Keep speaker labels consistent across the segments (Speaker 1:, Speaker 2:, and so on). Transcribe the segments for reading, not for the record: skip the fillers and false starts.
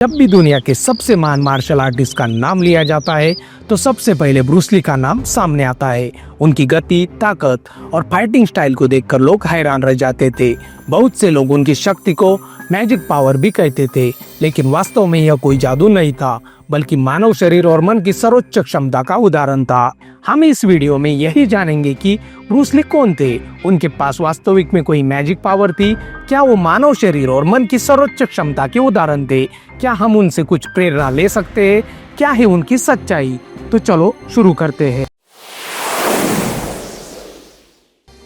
Speaker 1: जब भी दुनिया के सबसे महान मार्शल आर्टिस्ट का नाम लिया जाता है तो सबसे पहले ब्रूस ली का नाम सामने आता है। उनकी गति, ताकत और फाइटिंग स्टाइल को देखकर लोग हैरान रह जाते थे। बहुत से लोग उनकी शक्ति को मैजिक पावर भी कहते थे, लेकिन वास्तव में यह कोई जादू नहीं था, बल्कि मानव शरीर और मन की सर्वोच्च क्षमता का उदाहरण था। हम इस वीडियो में यही जानेंगे कि ब्रूस ली कौन थे, उनके पास वास्तविक में कोई मैजिक पावर थी, क्या वो मानव शरीर और मन की सर्वोच्च क्षमता के उदाहरण थे, क्या हम उनसे कुछ प्रेरणा ले सकते हैं, क्या है उनकी सच्चाई। तो चलो शुरू करते हैं।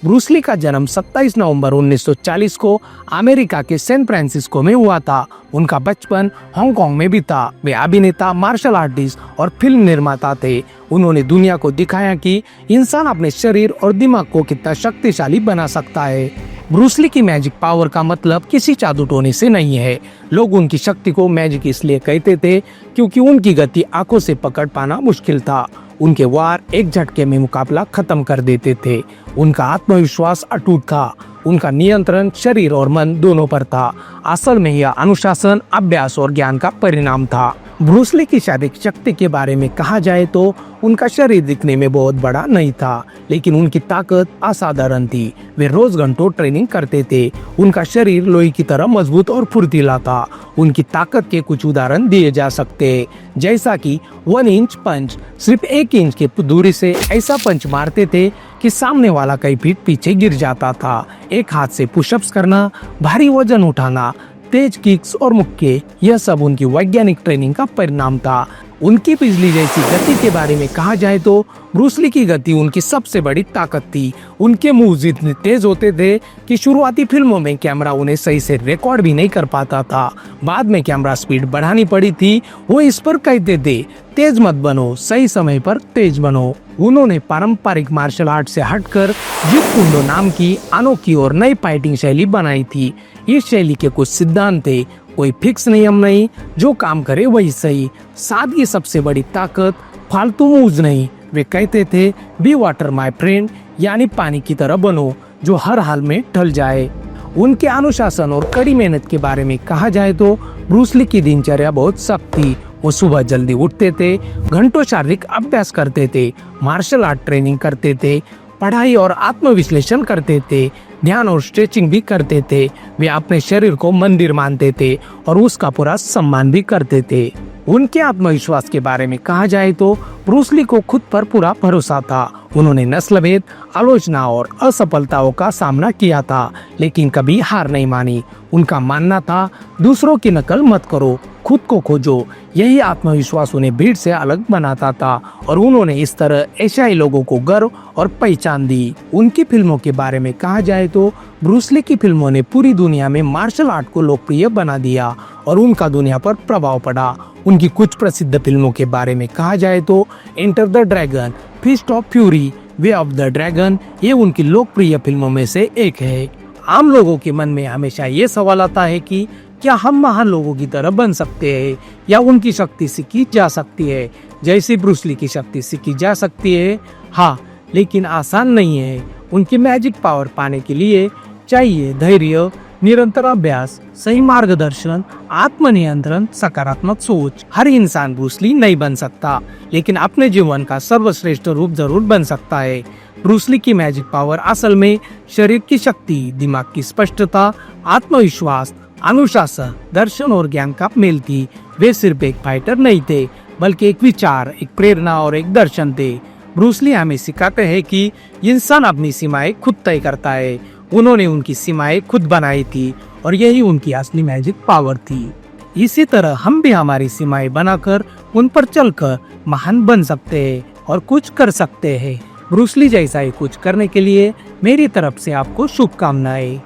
Speaker 1: ब्रूस ली का जन्म 27 नवंबर 1940 को अमेरिका के सैन फ्रांसिस्को में हुआ था। उनका बचपन हांगकांग में बीता। वे अभिनेता, मार्शल आर्टिस्ट और फिल्म निर्माता थे। उन्होंने दुनिया को दिखाया कि इंसान अपने शरीर और दिमाग को कितना शक्तिशाली बना सकता है। ब्रूस ली की मैजिक पावर का मतलब किसी जादू टोने से नहीं है। लोग उनकी शक्ति को मैजिक इसलिए कहते थे क्योंकि उनकी गति आंखों से पकड़ पाना मुश्किल था। उनके वार एक झटके में मुकाबला खत्म कर देते थे। उनका आत्मविश्वास अटूट था। उनका नियंत्रण शरीर और मन दोनों पर था। असल में यह अनुशासन, अभ्यास और ज्ञान का परिणाम था। ब्रूस ली की शारीरिक शक्ति के बारे में कहा जाए तो उनका शरीर दिखने में बहुत बड़ा नहीं था, लेकिन उनकी ताकत असाधारण थी। वे रोज घंटों ट्रेनिंग करते थे। उनका शरीर लोहे की तरह मजबूत और फुर्तीला था। उनकी ताकत के कुछ उदाहरण दिए जा सकते हैं, जैसा कि 1 इंच पंच। सिर्फ 1 इंच की दूरी से ऐसा पंच मारते थे कि सामने वाला कई फीट पीछे गिर जाता था। एक हाथ से पुशअप्स करना, भारी वजन उठाना, तेज किक्स और मुक्के, यह सब उनकी वैज्ञानिक ट्रेनिंग का परिणाम था। उनकी बिजली जैसी गति के बारे में कहा जाए तो ब्रूस ली की गति उनकी सबसे बड़ी ताकत थी। उनके मूव्स इतने तेज होते थे कि शुरुआती फिल्मों में कैमरा उन्हें सही से रिकॉर्ड भी नहीं कर पाता था। बाद में कैमरा स्पीड बढ़ानी पड़ी थी। वो इस पर कहते थे, तेज मत बनो, सही समय पर तेज बनो। उन्होंने पारंपरिक मार्शल आर्ट से हटकर जीत कुंडो नाम की अनोखी और नई फाइटिंग शैली बनाई थी। इस शैली के कुछ सिद्धांत थे, कोई फिक्स नियम नहीं, जो काम करे वही सही। सादगी सबसे बड़ी ताकत, फालतू मूव्स नहीं। वे कहते थे, बी वाटर माय फ्रेंड, यानी पानी की तरह बनो जो हर हाल में ढल जाए। उनके अनुशासन और कड़ी मेहनत के बारे में कहा जाए तो ब्रूस ली की दिनचर्या बहुत सख्त थी। वो सुबह जल्दी उठते थे, घंटों शारीरिक अभ्यास करते थे, मार्शल आर्ट ट्रेनिंग करते थे, पढ़ाई और आत्मविश्लेषण करते थे, ध्यान और स्ट्रेचिंग भी करते थे। वे अपने शरीर को मंदिर मानते थे और उसका पूरा सम्मान भी करते थे। उनके आत्मविश्वास के बारे में कहा जाए तो ब्रूस ली को खुद पर पूरा भरोसा था। उन्होंने नस्लभेद, आलोचना और असफलताओं का सामना किया था, लेकिन कभी हार नहीं मानी। उनका मानना था, दूसरों की नकल मत करो, खुद को खोजो। यही आत्मविश्वास उन्हें भीड़ से अलग बनाता था और उन्होंने इस तरह एशियाई लोगों को गर्व और पहचान दी। उनकी फिल्मों के बारे में कहा जाए तो ब्रूस ली की फिल्मों ने पूरी दुनिया में मार्शल आर्ट को लोकप्रिय बना दिया और उनका दुनिया पर प्रभाव पड़ा। उनकी कुछ प्रसिद्ध फिल्मों के बारे में कहा जाए तो Enter the Dragon, Fist of Fury, Way of the Dragon, ये उनकी लोकप्रिय फिल्मों में से एक है। आम लोगों के मन में हमेशा ये सवाल आता है कि क्या हम महान लोगों की तरह बन सकते हैं या उनकी शक्ति सीखी जा सकती है जैसे ब्रूस ली की शक्ति सीखी जा सकती है। हाँ, लेकिन आसान नहीं है। उनकी मैजिक पावर पाने के लिए चाहिए धैर्य, निरंतर अभ्यास, सही मार्गदर्शन, आत्मनियंत्रण, सकारात्मक सोच। हर इंसान ब्रूस ली नहीं बन सकता, लेकिन अपने जीवन का सर्वश्रेष्ठ रूप जरूर बन सकता है। ब्रूस ली की मैजिक पावर असल में शरीर की शक्ति, दिमाग की स्पष्टता, आत्मविश्वास, अनुशासन, दर्शन और ज्ञान का मेल थी। वे सिर्फ एक फाइटर नहीं थे, बल्कि एक विचार, एक प्रेरणा और एक दर्शन थे। ब्रूस ली हमें सिखाते हैं कि इंसान अपनी सीमाएं खुद तय करता है। उन्होंने उनकी सीमाएं खुद बनाई थी और यही उनकी असली मैजिक पावर थी। इसी तरह हम भी हमारी सीमाएं बनाकर उन पर चलकर महान बन सकते हैं और कुछ कर सकते हैं। ब्रूस ली जैसा ही कुछ करने के लिए मेरी तरफ से आपको शुभकामनाएं।